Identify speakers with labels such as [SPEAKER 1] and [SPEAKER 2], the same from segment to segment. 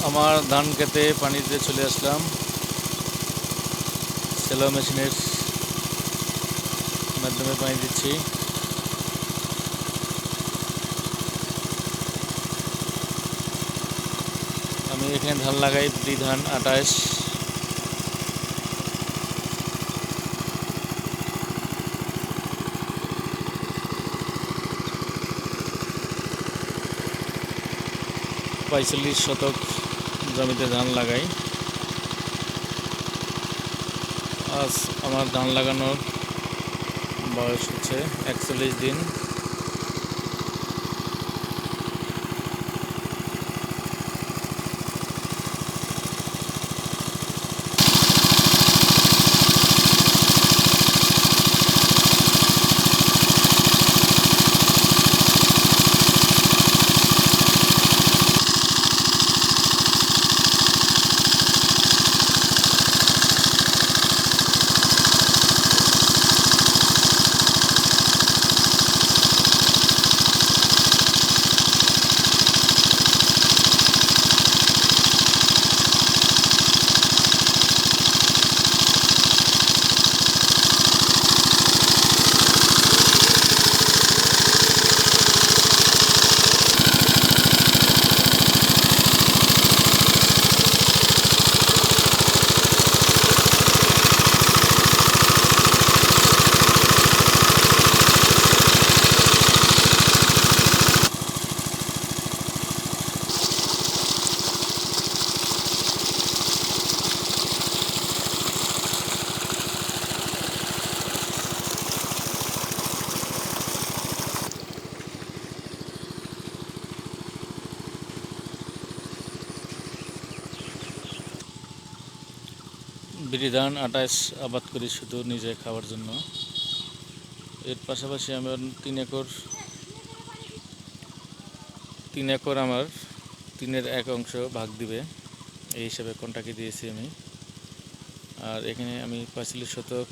[SPEAKER 1] আমার ধান খেতে পানি দিতে চলে আসলাম। সেলো মেশিনের মাধ্যমে পানি দিচ্ছি। আমি এখানে ধান লাগাই ধান 28। পঁয়তাল্লিশ শতক জমিতে ধান লাগাই। আজ আমার ধান লাগানোর বয়স হচ্ছে 41 দিন। বিরি ধান 28 আবাদ করি শুধু নিজে খাওয়ার জন্য। এর পাশাপাশি আমার 3 একর আমার 3-এর 1 অংশ ভাগ দিবে, এই হিসাবে কন্ট্রাক্টে দিয়েছি আমি। আর এখানে আমি 45 শতক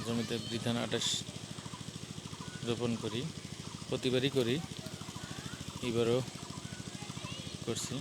[SPEAKER 1] জমিতে বিরি ধান 28 রোপণ করি, প্রতিবারই করি, এবারও করছি।